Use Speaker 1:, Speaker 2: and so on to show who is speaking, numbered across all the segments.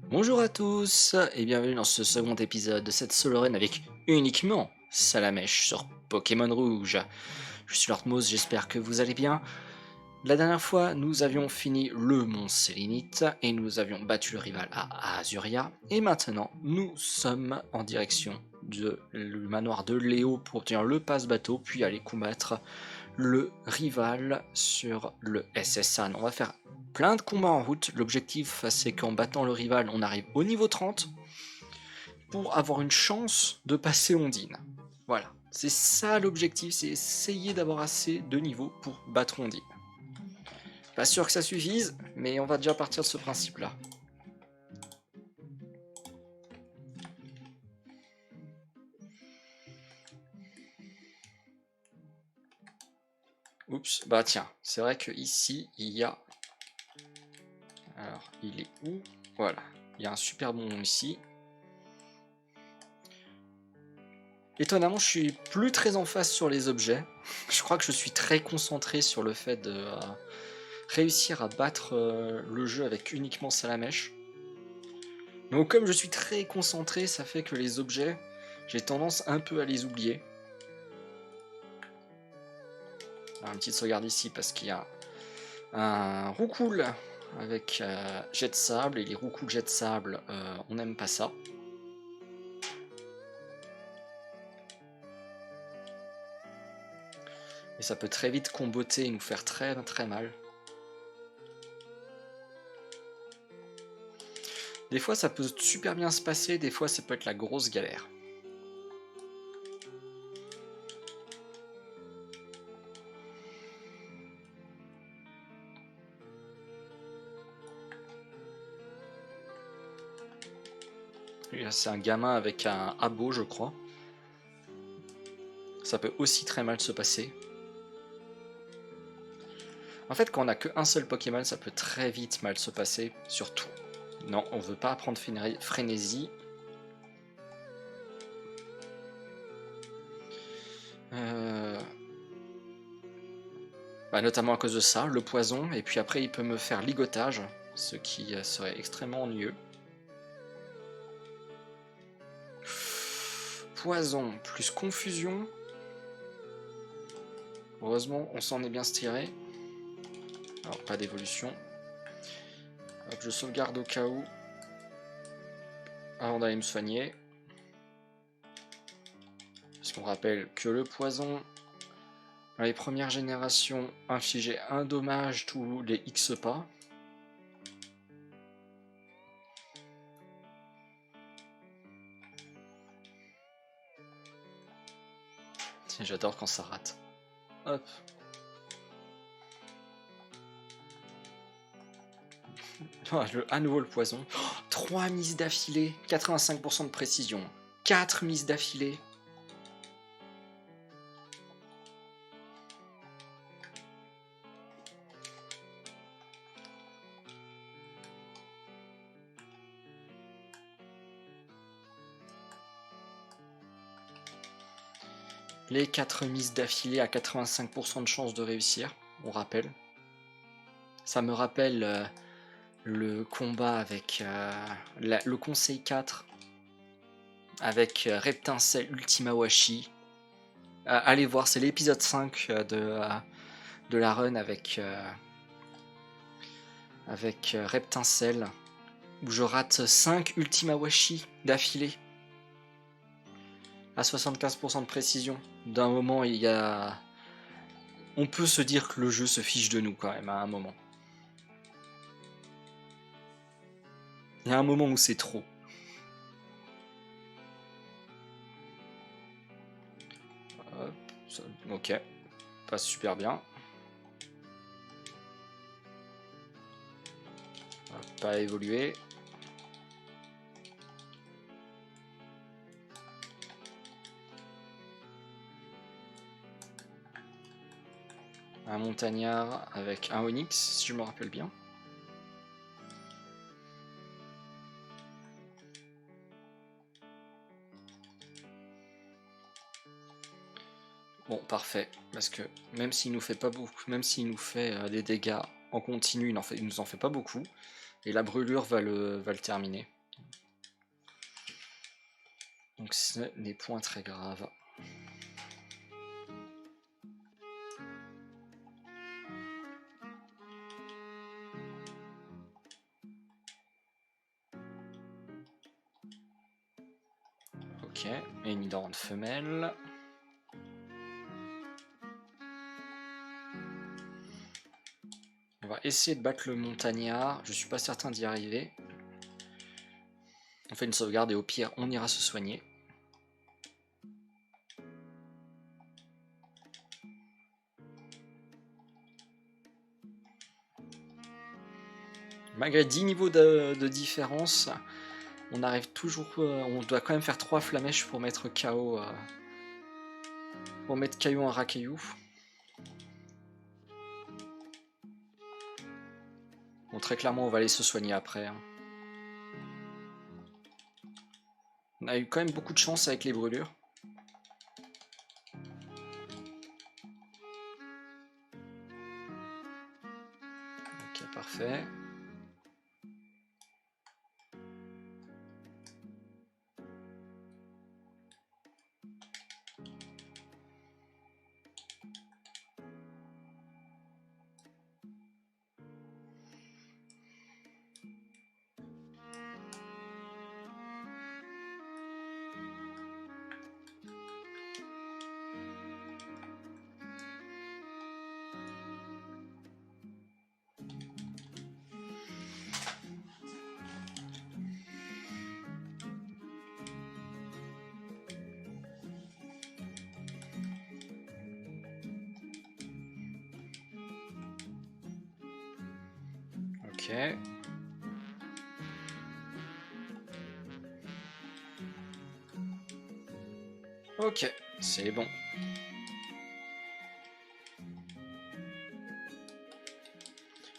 Speaker 1: Bonjour à tous et bienvenue dans ce second épisode de cette solo run avec uniquement Salamèche sur Pokémon Rouge. Je suis Lordmos, j'espère que vous allez bien. La dernière fois, nous avions fini le mont Sélénite et nous avions battu le rival à Azuria. Et maintenant, nous sommes en direction du manoir de Léo pour obtenir le passe-bateau, puis aller combattre le rival sur le SSN. On va faire plein de combats en route. L'objectif, c'est qu'en battant le rival, on arrive au niveau 30 pour avoir une chance de passer Ondine. Voilà, c'est ça l'objectif, c'est essayer d'avoir assez de niveau pour battre Ondine. Pas sûr que ça suffise, mais on va déjà partir de ce principe-là. Oups, bah tiens, c'est vrai que ici il y a... Alors, il est où? Voilà, il y a un super bonbon ici. Étonnamment, je suis plus très en face sur les objets. Je crois que je suis très concentré sur le fait de réussir à battre le jeu avec uniquement Salamèche. Donc comme je suis très concentré, ça fait que les objets, j'ai tendance un peu à les oublier. Alors, une petite sauvegarde ici parce qu'il y a un roucoule avec jet de sable, et les roucoules jet de sable, on n'aime pas ça. Et ça peut très vite comboter et nous faire très très mal. Des fois ça peut super bien se passer, des fois ça peut être la grosse galère. C'est un gamin avec un abo, je crois. Ça peut aussi très mal se passer. En fait, quand on n'a qu'un seul Pokémon, ça peut très vite mal se passer, surtout. Non, on veut pas apprendre frénésie. Bah, notamment à cause de ça, le poison, et puis après il peut me faire ligotage, ce qui serait extrêmement ennuyeux. Poison plus confusion. Heureusement, on s'en est bien tiré. Alors, pas d'évolution. Hop, je sauvegarde au cas où, avant d'aller me soigner. Parce qu'on rappelle que le poison, dans les premières générations, infligeait un dommage tous les X pas. J'adore quand ça rate. Hop. À nouveau le poison. Oh, 3 mises d'affilée, 85% de précision. 4 mises d'affilée. Les 4 mises d'affilée à 85% de chance de réussir, on rappelle. Ça me rappelle le combat avec le conseil 4 avec Reptincelle Ultima Washi. Allez voir, c'est l'épisode 5 de la run avec Reptincelle, où je rate 5 Ultima Washi d'affilée à 75% de précision. D'un moment, il y a... On peut se dire que le jeu se fiche de nous quand même à un moment. Il y a un moment où c'est trop. Hop, ça, ok, passe super bien. Hop, pas évolué. Un montagnard avec un Onyx, si je me rappelle bien. Bon, parfait, parce que même s'il nous fait pas beaucoup, même s'il nous fait des dégâts en continu, il nous en fait pas beaucoup, et la brûlure va le terminer. Donc ce n'est point très grave. Ok, et une Nidorante femelle. On va essayer de battre le montagnard. Je suis pas certain d'y arriver. On fait une sauvegarde et au pire, on ira se soigner. Malgré 10 niveaux de différence, on arrive toujours. On doit quand même faire 3 flamèches pour mettre KO. Pour mettre KO un Rakeyu. Bon, très clairement, on va aller se soigner après. Hein. On a eu quand même beaucoup de chance avec les brûlures. Ok, parfait. Ok. Ok, c'est bon.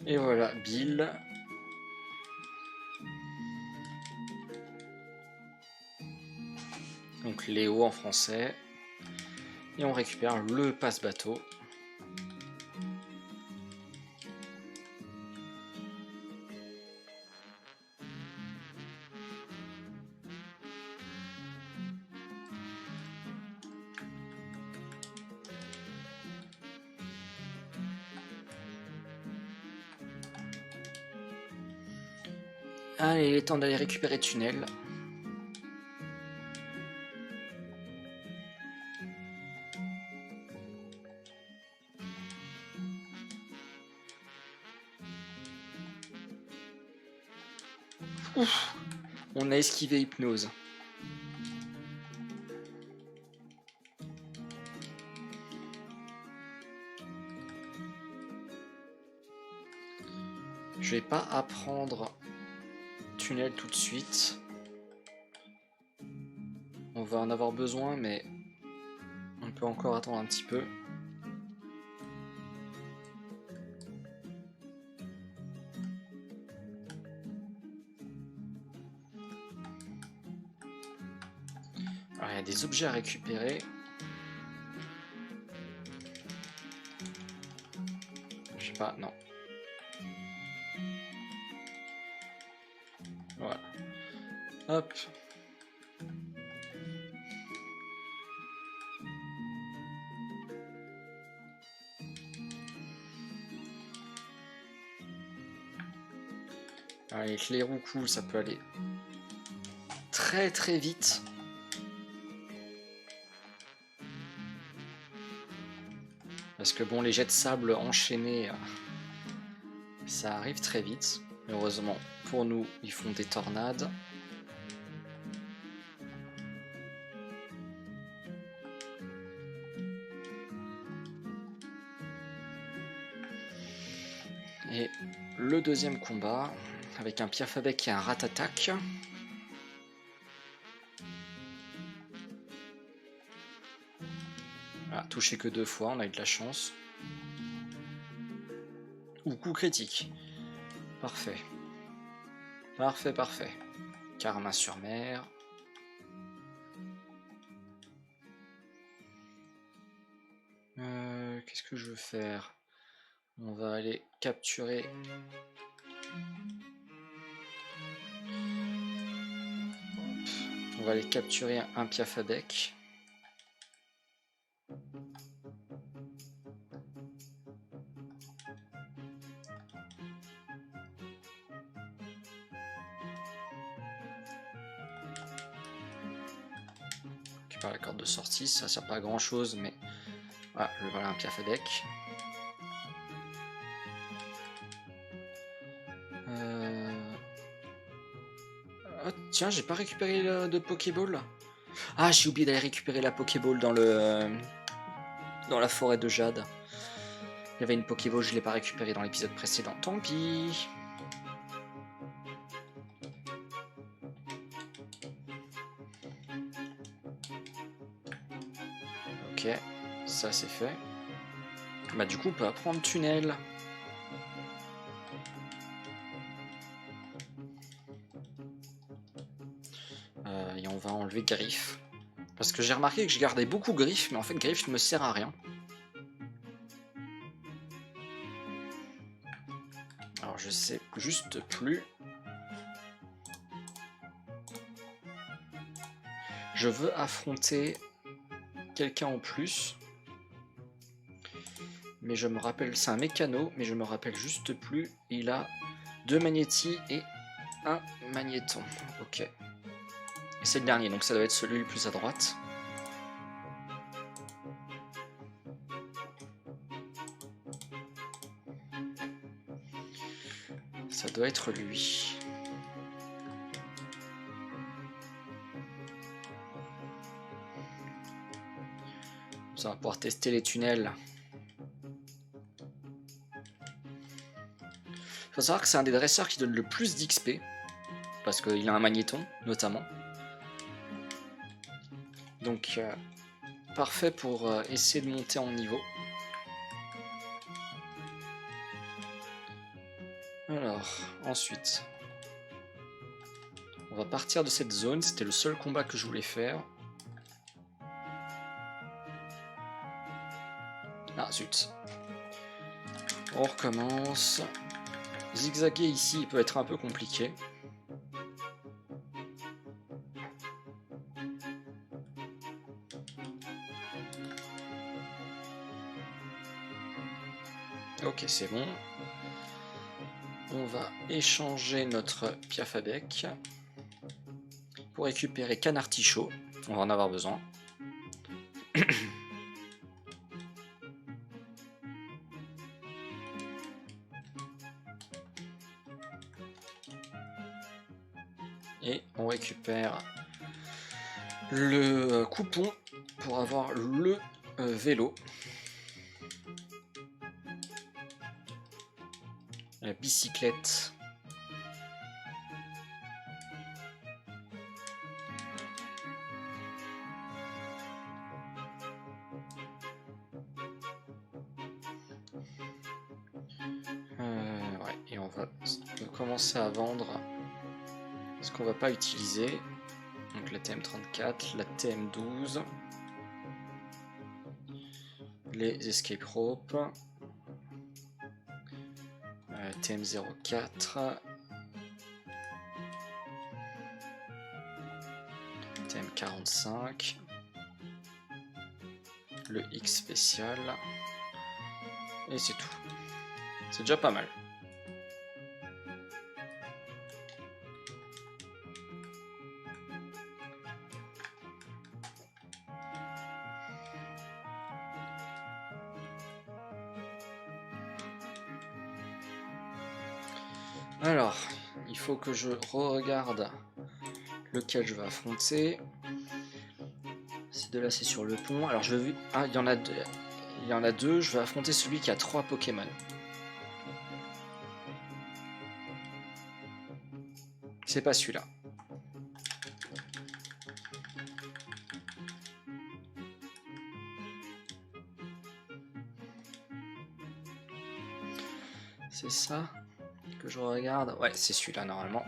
Speaker 1: Et voilà, Bill. Donc Léo en français. Et on récupère le passe-bateau. Allez, il est temps d'aller récupérer Tunnel. Ouf, on a esquivé Hypnose. Je vais pas apprendre Tunnel tout de suite. On va en avoir besoin, mais on peut encore attendre un petit peu. Alors, il y a des objets à récupérer. Je sais pas, non. Voilà. Hop. Avec les roues cool, ça peut aller très très vite. Parce que bon, les jets de sable enchaînés, ça arrive très vite. Heureusement pour nous, ils font des tornades. Et le deuxième combat, avec un Piafabek et un Ratatak. Ah, touché que 2 fois, on a eu de la chance. Ou coup critique. Parfait. Parfait, parfait. Karma sur mer. Qu'est-ce que je veux faire? On va aller capturer. Hop. va aller capturer un Piaf à bec. Récupère la corde de sortie, ça sert pas à grand chose, mais voilà un Piaf à bec. Oh, tiens, j'ai pas récupéré de Pokéball. Ah, j'ai oublié d'aller récupérer la Pokéball dans la forêt de Jade. Il y avait une Pokéball, je l'ai pas récupérée dans l'épisode précédent. Tant pis. Ok, ça c'est fait. Bah du coup, on peut apprendre tunnel. Et on va enlever Griffe. Parce que j'ai remarqué que je gardais beaucoup Griffe, mais en fait Griffe ne me sert à rien. Alors je sais juste plus. Je veux affronter quelqu'un en plus. Mais je me rappelle, c'est un mécano, mais je me rappelle juste plus. Il a 2 magnétis et un magnéton. Ok. Et c'est le dernier, donc ça doit être celui le plus à droite. Ça doit être lui. On va pouvoir tester les tunnels. Il faut savoir que c'est un des dresseurs qui donne le plus d'XP. Parce qu'il a un magnéton, notamment. Donc, parfait pour essayer de monter en niveau. Alors, ensuite, on va partir de cette zone. C'était le seul combat que je voulais faire. Ah, zut. On recommence. Zigzaguer ici, il peut être un peu compliqué. Ok, c'est bon. On va échanger notre Piaf à bec pour récupérer Canartichaud. On va en avoir besoin. Et on récupère le coupon pour avoir le vélo. La bicyclette. Ouais, et on va commencer à vendre ce qu'on va pas utiliser. Donc la TM34, la TM12, les escape ropes, TM04, TM45, le X spécial, et c'est tout. C'est déjà pas mal. Alors, il faut que je re-regarde lequel je vais affronter. Ces deux-là, c'est sur le pont. Alors, je veux... Ah, il y en a deux. Il y en a deux. Je vais affronter celui qui a 3 Pokémon. C'est pas celui-là. C'est ça que je regarde. Ouais, c'est celui-là normalement.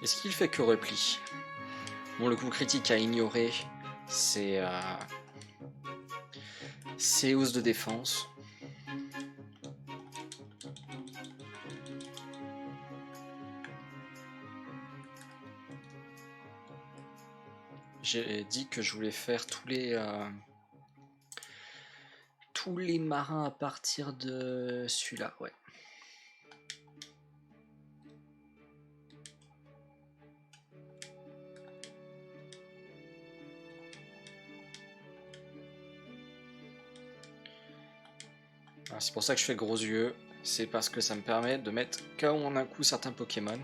Speaker 1: Est-ce qu'il fait que repli? Bon, le coup critique à ignorer, c'est hausse de défense. J'ai dit que je voulais faire tous les marins à partir de celui-là, ouais. C'est pour ça que je fais gros yeux, c'est parce que ça me permet de mettre KO en un coup certains Pokémon.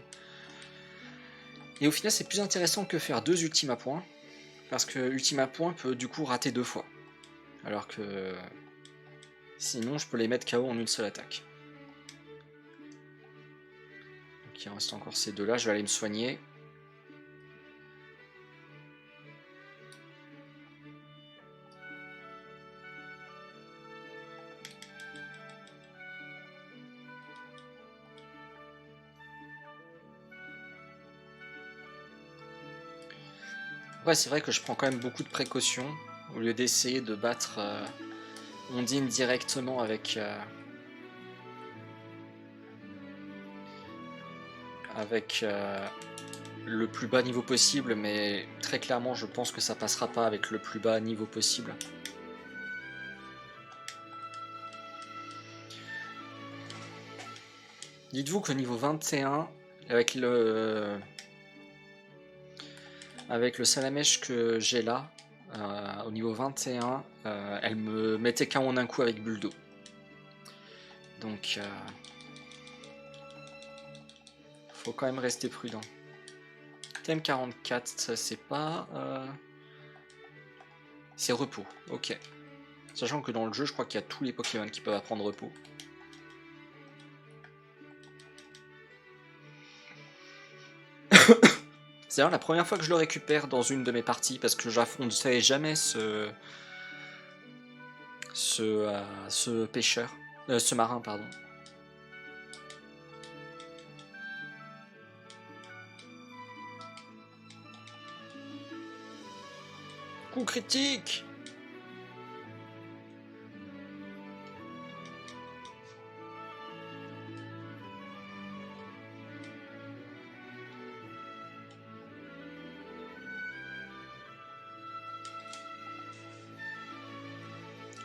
Speaker 1: Et au final c'est plus intéressant que faire 2 Ultima Points, parce que Ultima Point peut du coup rater 2 fois. Alors que sinon je peux les mettre KO en une seule attaque. Donc il reste encore ces deux là, je vais aller me soigner. Ouais, c'est vrai que je prends quand même beaucoup de précautions au lieu d'essayer de battre Ondine directement avec le plus bas niveau possible, mais très clairement je pense que ça passera pas avec le plus bas niveau possible. Dites-vous qu'au niveau 21, avec le Salamèche que j'ai là, au niveau 21, elle me mettait KO en un coup avec bulle d'eau. Donc faut quand même rester prudent. TM44, ça c'est pas... c'est repos, ok. Sachant que dans le jeu, je crois qu'il y a tous les Pokémon qui peuvent apprendre repos. C'est d'ailleurs la première fois que je le récupère dans une de mes parties, parce que j'affrontais jamais ce pêcheur, ce marin, pardon. Coup critique!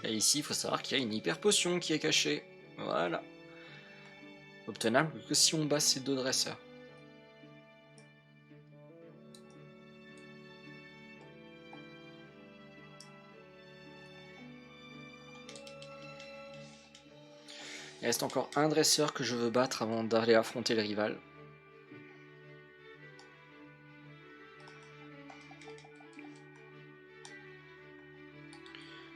Speaker 1: Et ici, il faut savoir qu'il y a une hyper potion qui est cachée. Voilà. Obtenable que si on bat ces deux dresseurs. Il reste encore un dresseur que je veux battre avant d'aller affronter le rival.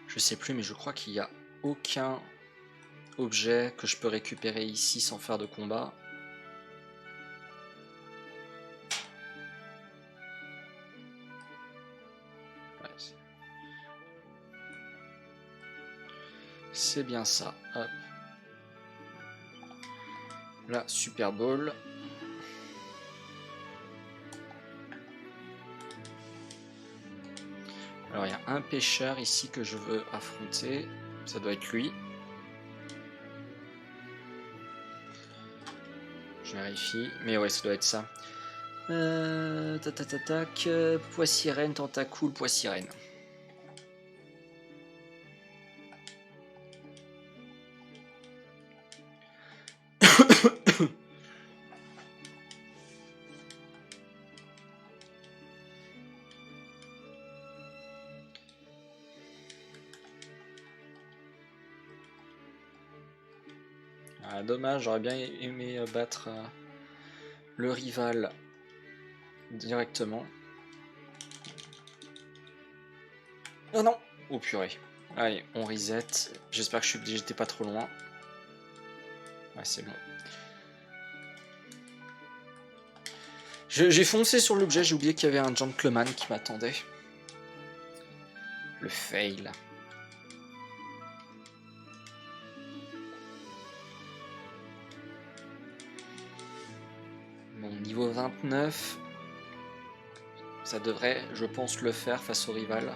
Speaker 1: Je sais plus, mais je crois qu'il n'y a aucun objet que je peux récupérer ici sans faire de combat. Ouais, c'est bien ça. Hop. Là, Super Ball. Alors, il y a un pêcheur ici que je veux affronter. Ça doit être lui. Je vérifie. Mais ouais, ça doit être ça. Tac. Poissirène, Tentacool, Poissirène. Ah, dommage, j'aurais bien aimé battre le rival directement. Oh non! Oh purée. Allez, on reset. J'espère que j'étais pas trop loin. Ouais, c'est bon. J'ai foncé sur l'objet, j'ai oublié qu'il y avait un gentleman qui m'attendait. Le fail. Bon, niveau 29, ça devrait, je pense, le faire face au rival.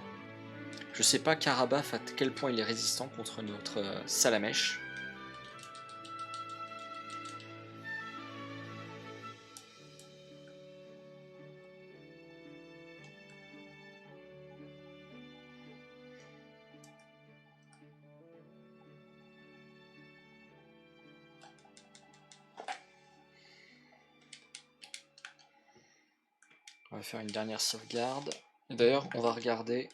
Speaker 1: Je sais pas Karabaf à quel point il est résistant contre notre Salamèche. On va faire une dernière sauvegarde. Et d'ailleurs, on va regarder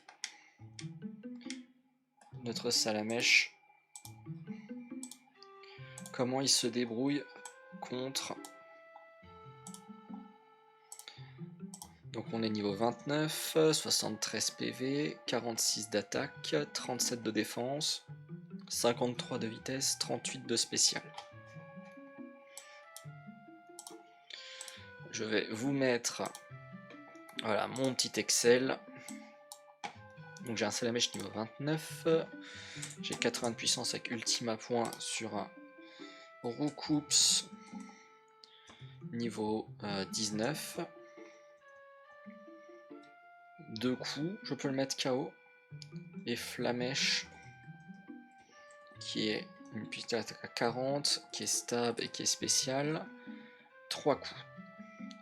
Speaker 1: notre Salamèche. Comment il se débrouille contre... Donc on est niveau 29, 73 PV, 46 d'attaque, 37 de défense, 53 de vitesse, 38 de spécial. Je vais vous mettre voilà, mon petit Excel. Donc j'ai un Salamèche niveau 29, j'ai 80 de puissance avec Ultima Point sur un Roucoups niveau 19. 2 coups, je peux le mettre KO. Et Flamèche, qui est une puissance d'attaque à 40, qui est stable et qui est spéciale. 3 coups.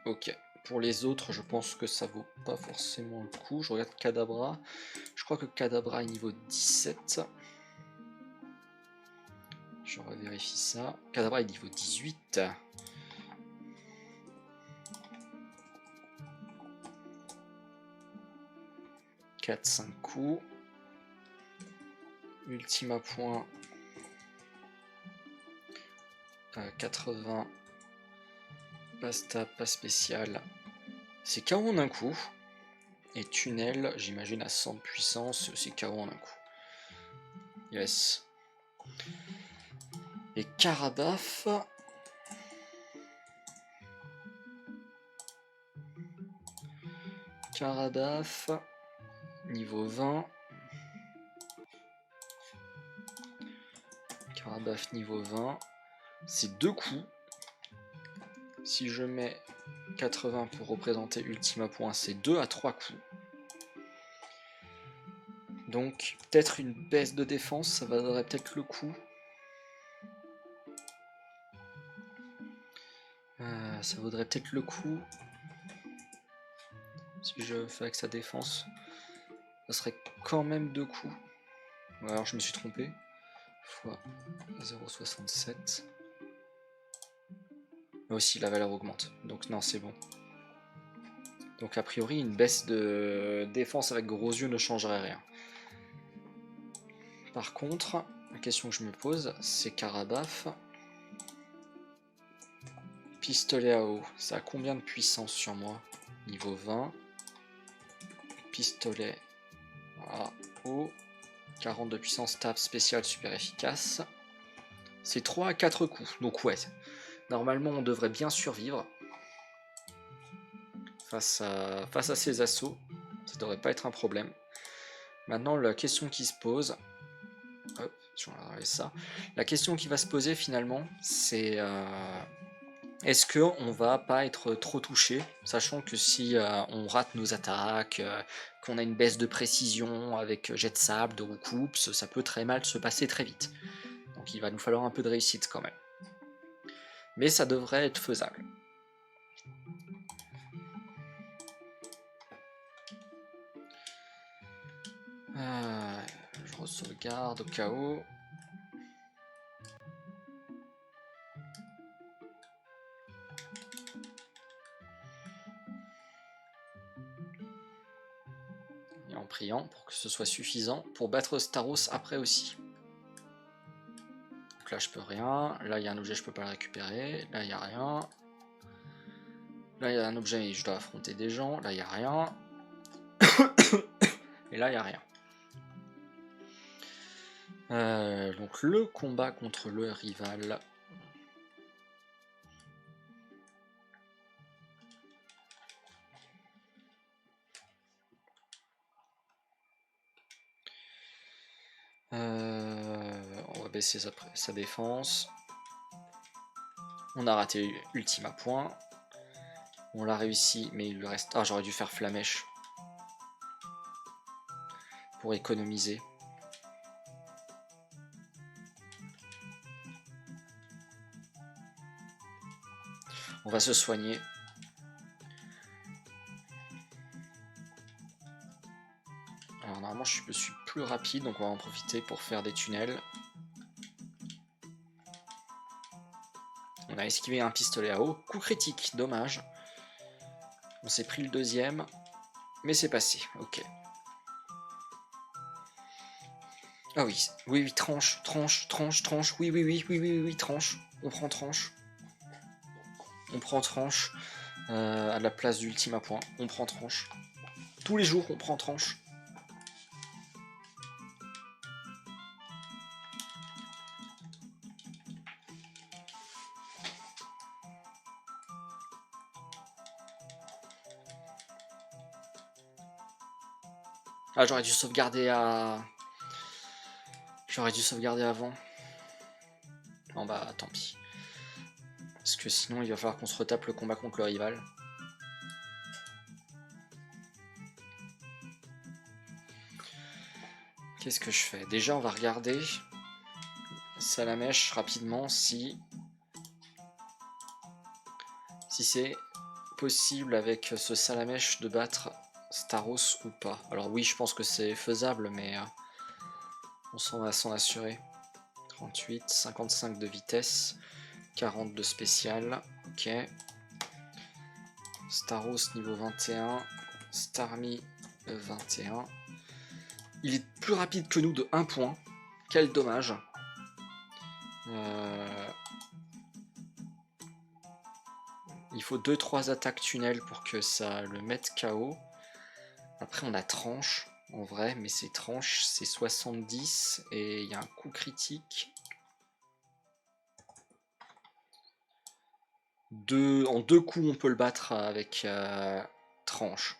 Speaker 1: Ok. Pour les autres, je pense que ça vaut pas forcément le coup. Je regarde Kadabra. Je crois que Kadabra est niveau 17. Je revérifie ça. Kadabra est niveau 18. « 4-5 coups. Ultima Point. 80. Pas stable, pas spécial. C'est KO en un coup. Et Tunnel, j'imagine à 100 de puissance, c'est KO en un coup. Yes. Et Karabaf. Karabaf. Niveau 20. Karabaf niveau 20. C'est 2 coups. Si je mets 80 pour représenter Ultima Point, c'est 2 à 3 coups. Donc peut-être une baisse de défense, ça vaudrait peut-être le coup. Ça vaudrait peut-être le coup. Si je fais avec sa défense, ça serait quand même 2 coups. Alors je me suis trompé. Fois 0,67. Là aussi la valeur augmente. Donc non, c'est bon. Donc a priori une baisse de défense avec gros yeux ne changerait rien. Par contre, la question que je me pose, c'est Karabaf. Pistolet à eau, ça a combien de puissance sur moi? Niveau 20. Pistolet à eau. 40 de puissance, tape spéciale super efficace. C'est 3 à 4 coups. Donc ouais, normalement on devrait bien survivre. Face à ces assauts. Ça devrait pas être un problème. Maintenant la question qui se pose... Hop, je vais enlever ça. La question qui va se poser finalement, c'est... Est-ce qu'on va pas être trop touché, sachant que si on rate nos attaques, qu'on a une baisse de précision avec jet de sable, de roucoups, ça peut très mal se passer très vite. Donc il va nous falloir un peu de réussite quand même. Mais ça devrait être faisable. Je re-sauvegarde au cas où. Et en priant pour que ce soit suffisant pour battre Staros après aussi. Donc là je peux rien, là il y a un objet je peux pas le récupérer, là il n'y a rien. Là il y a un objet et je dois affronter des gens, là il n'y a rien. Et là il n'y a rien. Donc le combat contre le rival. On va baisser sa défense. On a raté Ultima Point. On l'a réussi, mais il lui reste... Ah, j'aurais dû faire flamèche. Pour économiser. On va se soigner. Alors normalement je suis plus rapide, donc on va en profiter pour faire des tunnels. On a esquivé un pistolet à eau. Coup critique, dommage. On s'est pris le deuxième, mais c'est passé, ok. Ah oui, oui, oui, tranche, tranche, tranche, tranche, oui, oui, oui, oui, oui, oui, oui, tranche. On prend tranche. On prend tranche à la place d'ultime point. On prend tranche. Tous les jours, on prend tranche. Ah, j'aurais dû sauvegarder à... J'aurais dû sauvegarder avant. Non bah, tant pis. Parce que sinon, il va falloir qu'on se retape le combat contre le rival. Qu'est-ce que je fais? Déjà, on va regarder Salamèche rapidement si c'est possible avec ce Salamèche de battre Staros ou pas. Alors oui, je pense que c'est faisable, mais on s'en va s'en assurer. 38, 55 de vitesse, 40 de spécial, ok. Staros niveau 21, Starmie 21. Il est plus rapide que nous de 1 point, quel dommage. Il faut 2-3 attaques tunnel pour que ça le mette KO. Après on a tranche en vrai, mais c'est tranche, c'est 70 et il y a un coup critique. En 2 coups on peut le battre avec tranche.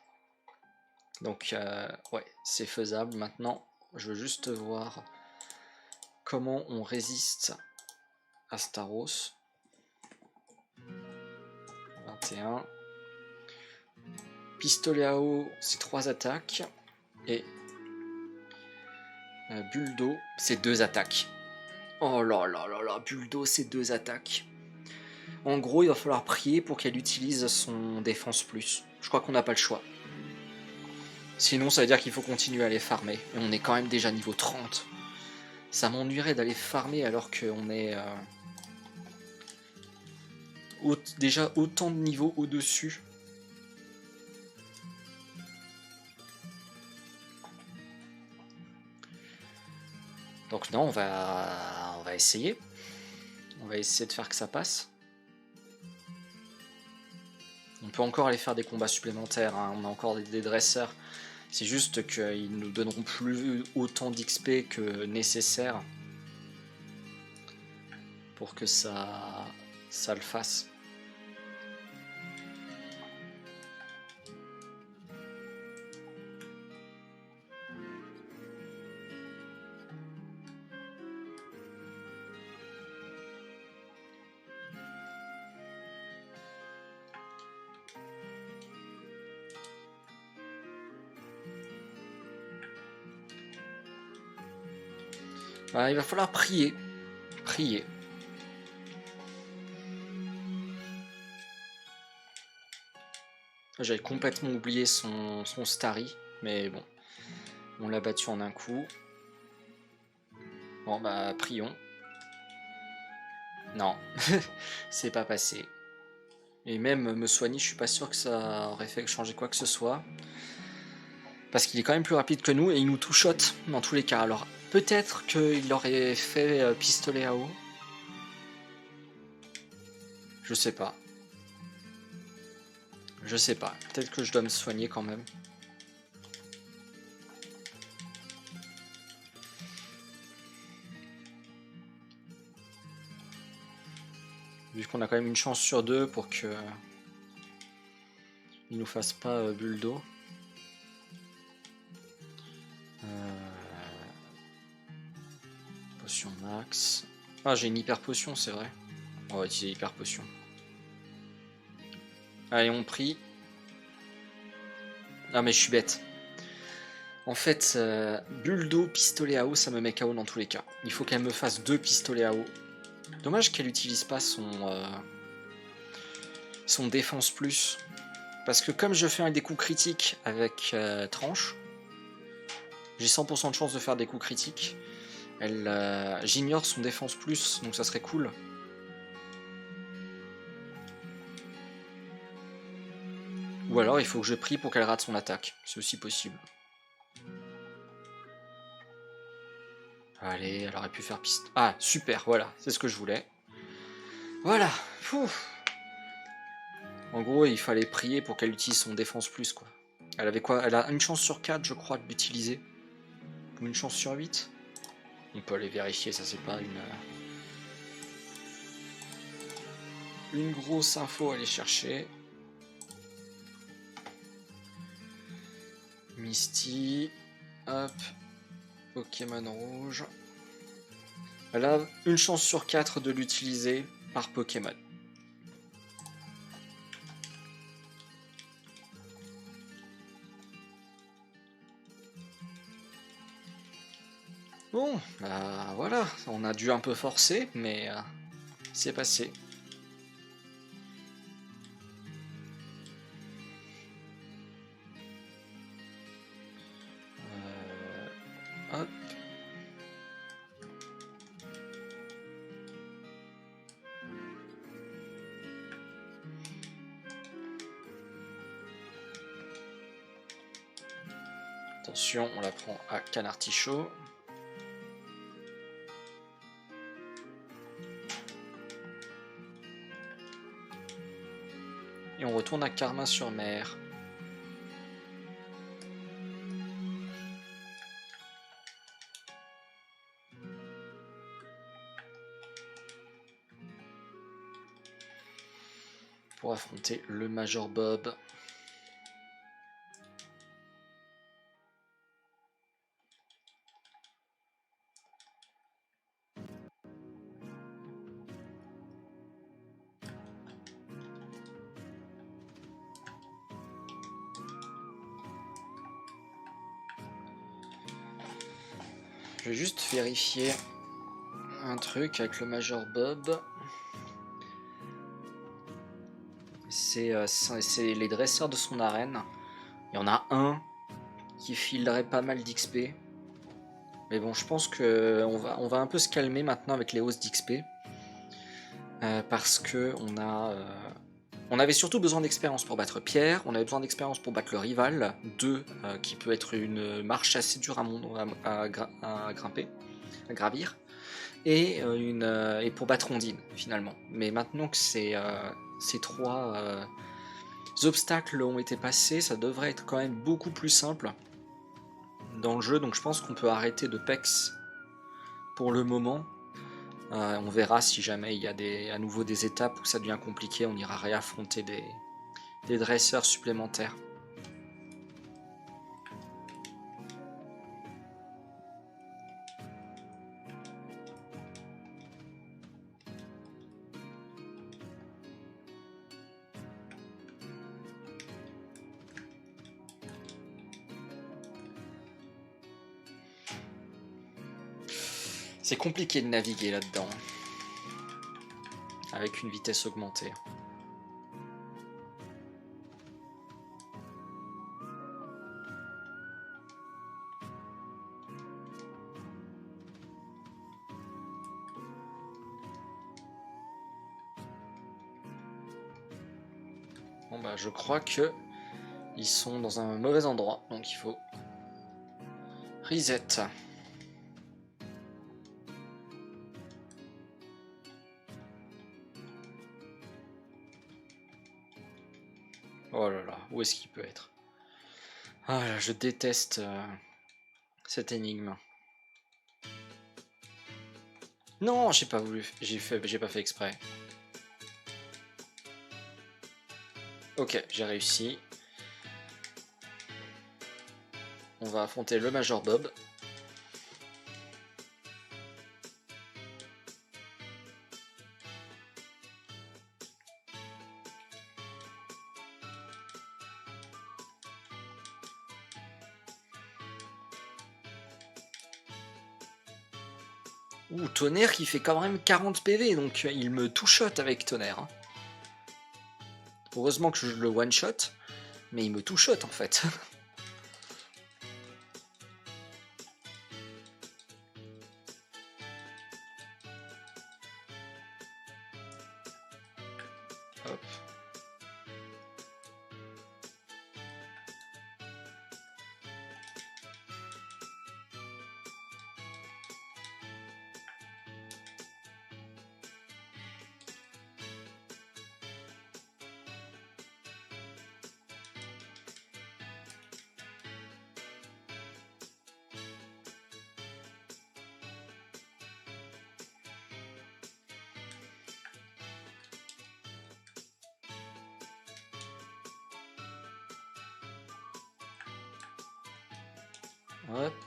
Speaker 1: Donc ouais, c'est faisable. Maintenant, je veux juste voir comment on résiste à Staros. 21. Pistolet à eau, c'est 3 attaques. Et bulle d'eau, c'est 2 attaques. Oh là là là là, bulle d'eau, c'est 2 attaques. En gros, il va falloir prier pour qu'elle utilise son défense plus. Je crois qu'on n'a pas le choix. Sinon, ça veut dire qu'il faut continuer à les farmer. Et on est quand même déjà niveau 30. Ça m'ennuierait d'aller farmer alors qu'on est déjà autant de niveaux au-dessus. Donc non, on va essayer. On va essayer de faire que ça passe. On peut encore aller faire des combats supplémentaires, hein. On a encore des dresseurs. C'est juste qu'ils nous donneront plus autant d'XP que nécessaire pour que ça le fasse. Voilà, il va falloir prier. Prier. J'avais complètement oublié son Starry, mais bon, on l'a battu en un coup. Bon bah prions. Non, c'est pas passé. Et même me soigner, je suis pas sûr que ça aurait fait changer quoi que ce soit. Parce qu'il est quand même plus rapide que nous et il nous two-shot dans tous les cas. Alors peut-être qu'il aurait fait pistolet à eau. Je sais pas. Je sais pas. Peut-être que je dois me soigner quand même. Vu qu'on a quand même une chance sur 2 pour que il nous fasse pas bulle d'eau. Potion max. Ah, j'ai une hyper potion, c'est vrai. On va utiliser hyper potion. Allez, on prie. Ah mais je suis bête. En fait, bulle d'eau, pistolet à eau, ça me met KO dans tous les cas. Il faut qu'elle me fasse 2 pistolets à eau. Dommage qu'elle n'utilise pas son défense plus. Parce que comme je fais des coups critiques avec tranche, j'ai 100% de chance de faire des coups critiques. J'ignore son défense plus, donc ça serait cool. Ou alors il faut que je prie pour qu'elle rate son attaque. C'est aussi possible. Allez, elle aurait pu faire piste. Ah, super, voilà, c'est ce que je voulais. Voilà. Pouf. En gros, il fallait prier pour qu'elle utilise son défense plus, quoi. Elle avait quoi? Elle a une chance sur 4, je crois, de l'utiliser. Ou une chance sur 8. On peut aller vérifier, ça c'est pas une grosse info à aller chercher. Misty. Hop. Pokémon rouge. Elle a une chance sur 4 de l'utiliser par Pokémon. Bon, bah voilà, on a dû un peu forcer, mais c'est passé. Hop. Attention, on la prend à Canartichaud. Et on retourne à Carmin-sur-Mer. Pour affronter le Major Bob. Je vais juste vérifier un truc avec le Major Bob. C'est les dresseurs de son arène. Il y en a un qui filerait pas mal d'XP. Mais bon, je pense qu'on va un peu se calmer maintenant avec les hausses d'XP. Parce que on avait surtout besoin d'expérience pour battre Pierre, on avait besoin d'expérience pour battre le rival, 2 qui peut être une marche assez dure à grimper, à gravir, et pour battre Ondine finalement. Mais maintenant que ces 3 obstacles ont été passés, ça devrait être quand même beaucoup plus simple dans le jeu, donc je pense qu'on peut arrêter de pex pour le moment. On verra si jamais il y a à nouveau des étapes où ça devient compliqué, on ira réaffronter des dresseurs supplémentaires. C'est compliqué de naviguer là-dedans, avec une vitesse augmentée. Bon bah je crois que ils sont dans un mauvais endroit, donc il faut reset. Oh là là, où est-ce qu'il peut être? Ah là, je déteste cette énigme. Non, j'ai pas voulu, j'ai pas fait exprès. Ok, j'ai réussi. On va affronter le Major Bob. Ouh, tonnerre qui fait quand même 40 PV, donc il me two-shot avec tonnerre. Hein. Heureusement que je le one-shot, mais il me two-shot en fait. Hop.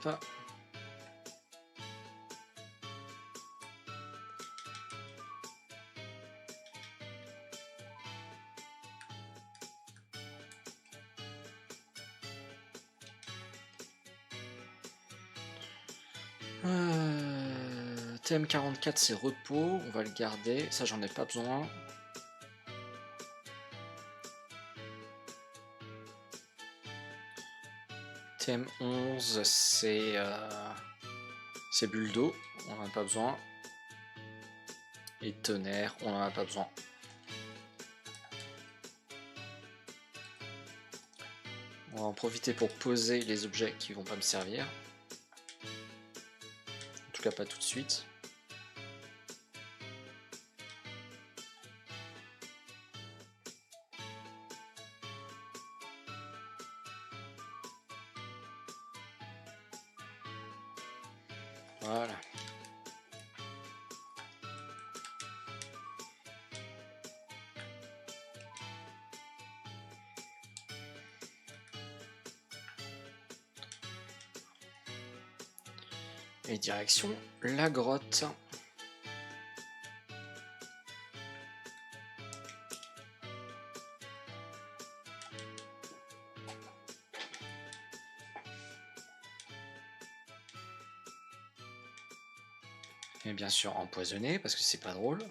Speaker 1: Hop. TM44 c'est repos, on va le garder, ça j'en ai pas besoin. TM11 c'est bulle d'eau, on en a pas besoin. Et tonnerre, on en a pas besoin. On va en profiter pour poser les objets qui vont pas me servir. En tout cas pas tout de suite. Voilà. Et direction la grotte. Et bien sûr empoisonné parce que c'est pas drôle.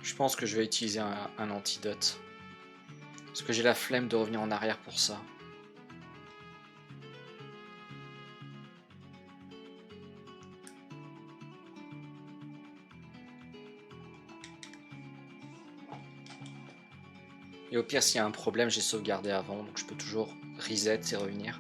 Speaker 1: Je pense que je vais utiliser un antidote. Parce que j'ai la flemme de revenir en arrière pour ça. Et au pire, s'il y a un problème, j'ai sauvegardé avant, donc je peux toujours reset et revenir.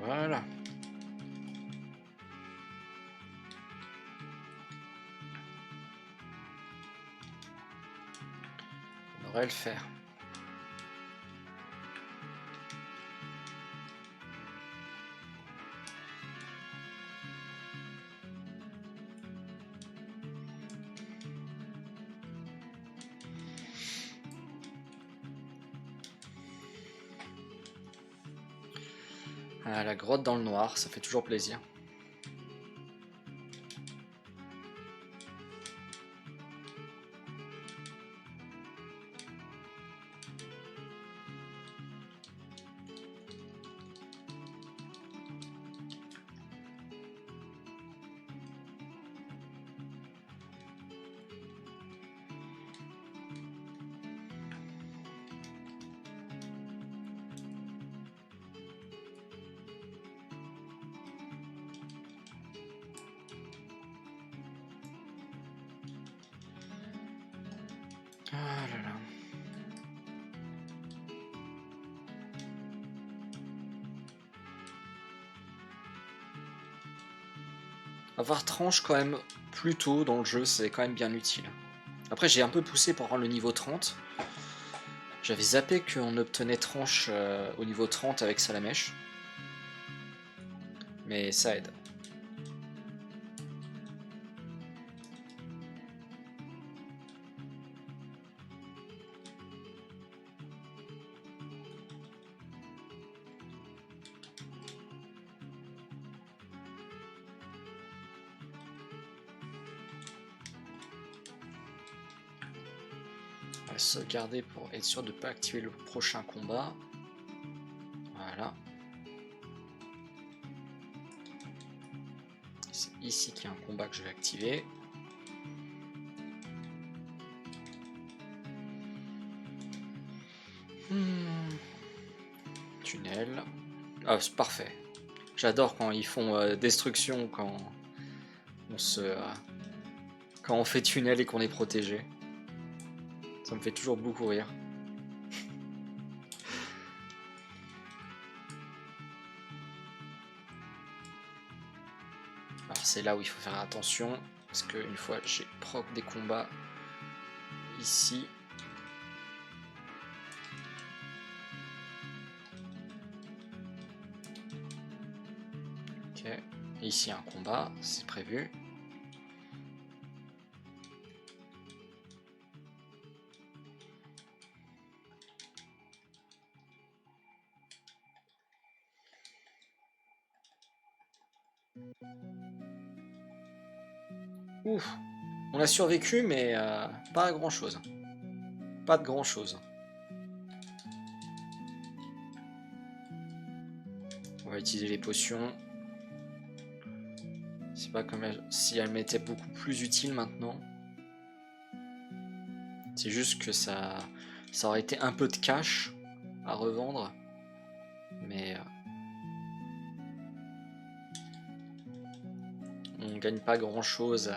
Speaker 1: Voilà. On devrait le faire. Ah, la grotte dans le noir, ça fait toujours plaisir. Ah là là. Avoir tranche quand même plus tôt dans le jeu, c'est quand même bien utile. Après, j'ai un peu poussé pour rendre le niveau 30. J'avais zappé qu'on obtenait tranche au niveau 30 avec Salamèche. Mais ça aide. On va sauvegarder pour être sûr de ne pas activer le prochain combat. Voilà. C'est ici qu'il y a un combat que je vais activer. Tunnel. Ah, c'est parfait. J'adore quand ils font destruction, quand on fait tunnel et qu'on est protégé. Ça me fait toujours beaucoup rire. Alors c'est là où il faut faire attention, parce qu'une fois j'ai proc des combats ici. Ok, et ici un combat, c'est prévu. Ouf, on a survécu, mais pas à grand chose. Pas de grand chose. On va utiliser les potions. C'est pas comme si elles m'étaient beaucoup plus utiles maintenant. C'est juste que ça aurait été un peu de cash à revendre. Mais on gagne pas grand chose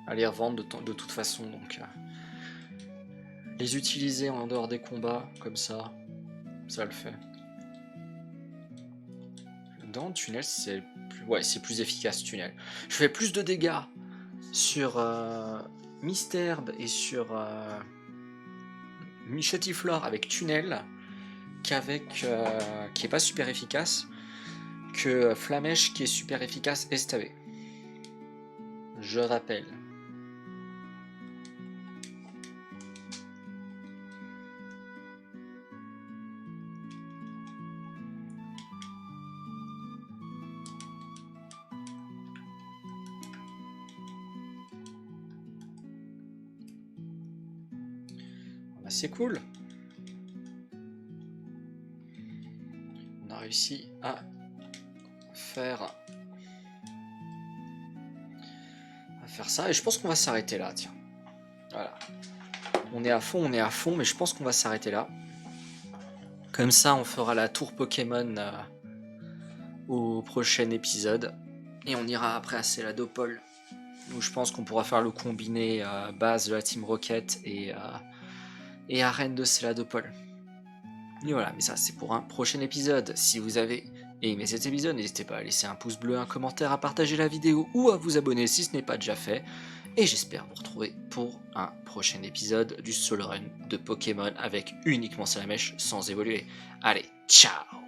Speaker 1: à les revendre de toute façon. Donc les utiliser en dehors des combats comme ça le fait. Dans tunnel, c'est plus efficace tunnel. Je fais plus de dégâts sur Misterbe et sur Michetiflore avec tunnel qu'avec qui est pas super efficace, que Flamèche qui est super efficace STV. Je rappelle. C'est cool. On a réussi à faire ça et je pense qu'on va s'arrêter là, tiens. Voilà. On est à fond, mais je pense qu'on va s'arrêter là. Comme ça, on fera la tour Pokémon au prochain épisode et on ira après à Céladopol où je pense qu'on pourra faire le combiné base de la Team Rocket et arène de Céladopol. Et voilà, mais ça c'est pour un prochain épisode. Si vous avez aimé cet épisode, n'hésitez pas à laisser un pouce bleu, un commentaire, à partager la vidéo ou à vous abonner si ce n'est pas déjà fait. Et j'espère vous retrouver pour un prochain épisode du solo run de Pokémon avec uniquement Salamèche sans évoluer. Allez, ciao!